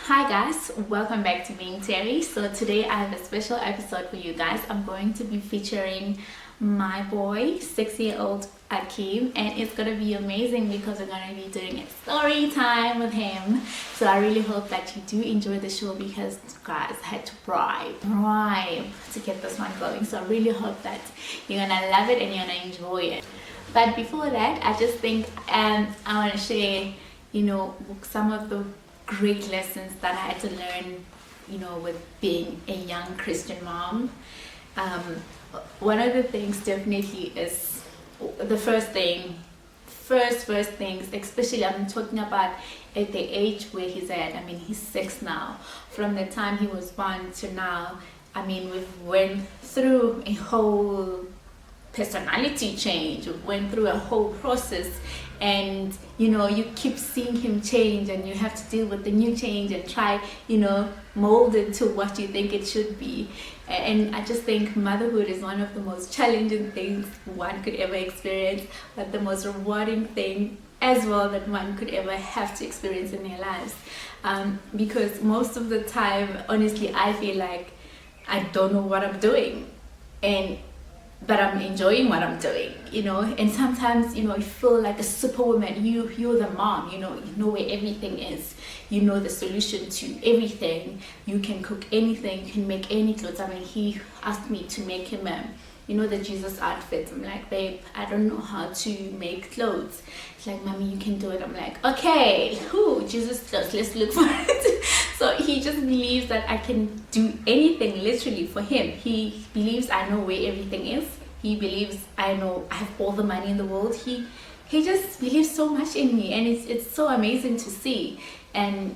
Hi guys, welcome back to Being Terry. So today I have a special episode for you guys. I'm going to be featuring my boy, 6-year-old Akeem, and it's gonna be amazing because we're gonna be doing a story time with him. So I really hope that you do enjoy the show because guys, I had to bribe to get this one going. So I really hope that you're gonna love it and you're gonna enjoy it. But before that, I just think I want to share, some of the great lessons that I had to learn, with being a young Christian mom. One of the things definitely is the first things, especially I'm talking about at the age where he's at. I mean, he's 6 now. From the time he was born to now, I mean, we've went through a whole personality change, went through a whole process, and you keep seeing him change, and you have to deal with the new change and try mold it to what you think it should be. And I just think motherhood is one of the most challenging things one could ever experience, but the most rewarding thing as well that one could ever have to experience in their lives, because most of the time, honestly, I feel like I don't know what I'm doing, but I'm enjoying what I'm doing, and sometimes, you feel like a superwoman. You're the mom, you know where everything is, the solution to everything. You can cook anything, you can make any clothes. I mean, he asked me to make him the Jesus outfit. I'm like, babe, I don't know how to make clothes. He's like, mommy, you can do it. I'm like, okay, Jesus clothes, let's look for it. So he just believes that I can do anything literally for him. He believes I know where everything is. He believes I have all the money in the world. He just believes so much in me, and it's so amazing to see. And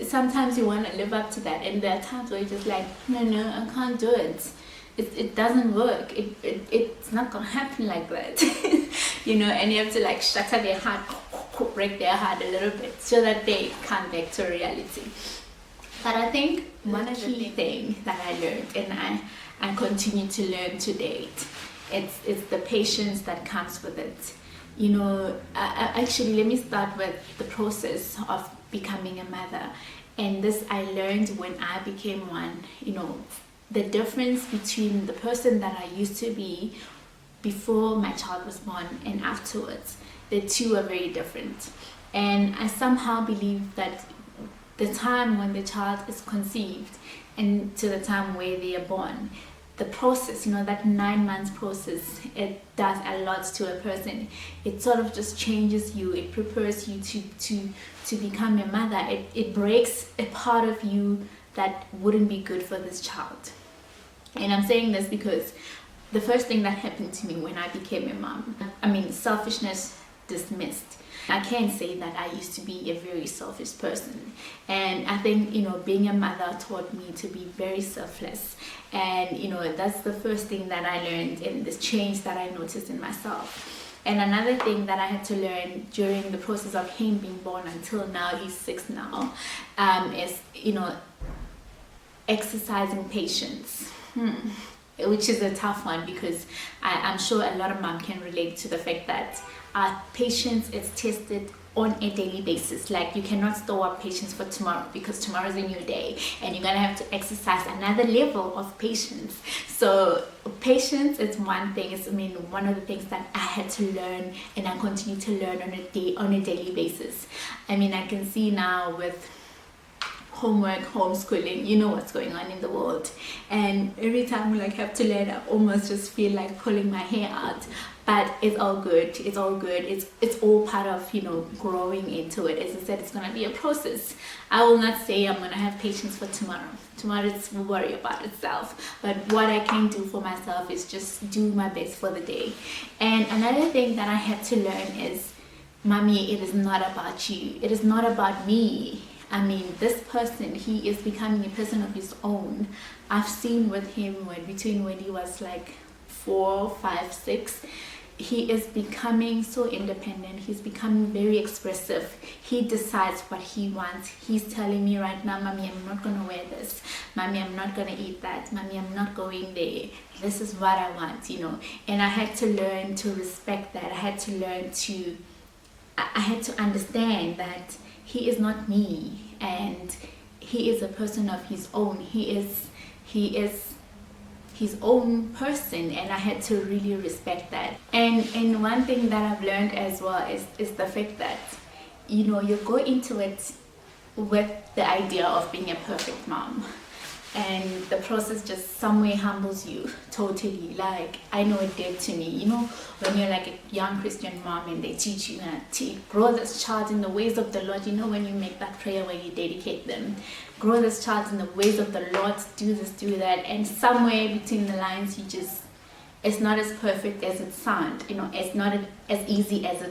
sometimes you want to live up to that, and there are times where you're just like, no, I can't do it. It doesn't work. It's not gonna happen like that. And you have to like shatter their heart, break their heart a little bit so that they come back to reality. But I think one of the things that I learned, and I continue to learn to date, it's the patience that comes with it. Actually, let me start with the process of becoming a mother. And this I learned when I became one. The difference between the person that I used to be before my child was born and afterwards, the two are very different. And I somehow believe that the time when the child is conceived and to the time where they are born, the process, that 9 months process, it does a lot to a person. It sort of just changes you. It prepares you to become a mother. It breaks a part of you that wouldn't be good for this child. And I'm saying this because the first thing that happened to me when I became a mom, selfishness dismissed. I can say that I used to be a very selfish person, and I think being a mother taught me to be very selfless. And that's the first thing that I learned, and this change that I noticed in myself. And another thing that I had to learn during the process of him being born until now, he's 6 now, is exercising patience. Which is a tough one, because I'm sure a lot of moms can relate to the fact that our patience is tested on a daily basis. Like, you cannot store up patience for tomorrow, because tomorrow is a new day and you're gonna have to exercise another level of patience. So patience is one thing. It's one of the things that I had to learn, and I continue to learn on a daily basis. I can see now with homework, homeschooling, what's going on in the world, and every time we have to learn, I almost just feel like pulling my hair out. But it's all good. It's all part of growing into it. As I said, it's gonna be a process. I will not say I'm gonna have patience for tomorrow. Tomorrow will worry about itself. But what I can do for myself is just do my best for the day. And another thing that I had to learn is, mommy, it is not about you. It is not about me. This person, he is becoming a person of his own. I've seen with him between when he was like 4, 5, 6, he is becoming so independent. He's becoming very expressive. He decides what he wants. He's telling me right now, mommy, I'm not gonna wear this. Mommy, I'm not gonna eat that. Mommy, I'm not going there. This is what I want, And I had to learn to respect that. I had to understand that he is not me, and he is a person of his own. He is his own person, and I had to really respect that. And one thing that I've learned as well is the fact that, you know, you go into it with the idea of being a perfect mom, and the process just somewhere humbles you totally. Like, I know it did to me. You know, when you're like a young Christian mom and they teach you to grow this child in the ways of the Lord. You know, when you make that prayer where you dedicate them, grow this child in the ways of the Lord, do this, do that, and somewhere between the lines you just, it's not as perfect as it sounds. You know, it's not as easy as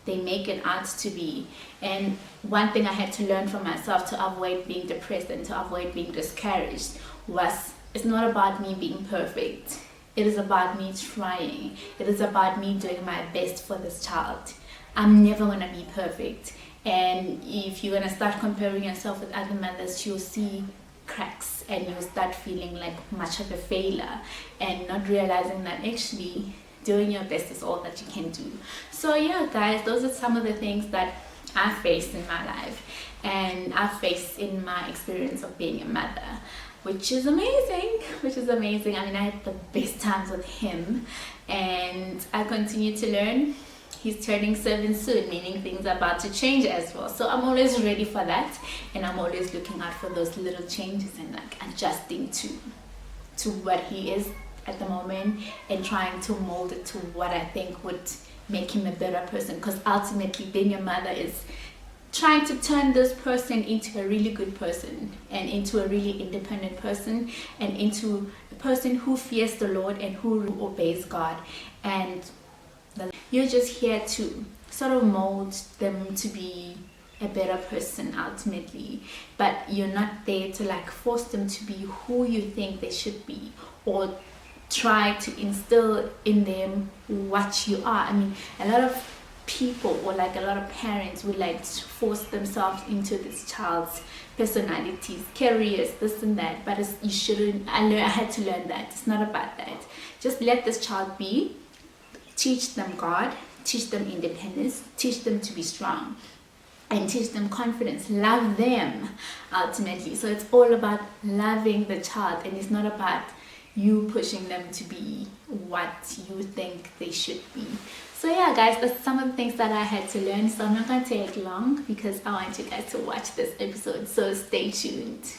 they make it out to be. And one thing I had to learn for myself to avoid being depressed and to avoid being discouraged was, it's not about me being perfect. It is about me trying. It is about me doing my best for this child. I'm never gonna be perfect. And if you're gonna start comparing yourself with other mothers, you'll see cracks and you'll start feeling like much of a failure and not realizing that actually doing your best is all that you can do. So yeah, guys, those are some of the things that I faced in my life and I faced in my experience of being a mother, which is amazing. I mean, I had the best times with him, and I continue to learn. He's turning 7 soon, meaning things are about to change as well. So I'm always ready for that, and I'm always looking out for those little changes and like adjusting to what he is at the moment and trying to mold it to what I think would make him a better person. Because ultimately, being a mother is trying to turn this person into a really good person and into a really independent person and into a person who fears the Lord and who obeys God. And you're just here to sort of mold them to be a better person ultimately, but you're not there to like force them to be who you think they should be or try to instill in them what you are. I mean, a lot of people or like a lot of parents would like to force themselves into this child's personalities, careers, this and that, but you shouldn't. I had to learn that it's not about that. Just let this child be, teach them God, teach them independence, teach them to be strong, and teach them confidence. Love them ultimately. So it's all about loving the child, and it's not about you pushing them to be what you think they should be. So yeah, guys, that's some of the things that I had to learn. So I'm not going to take long because I want you guys to watch this episode. So stay tuned.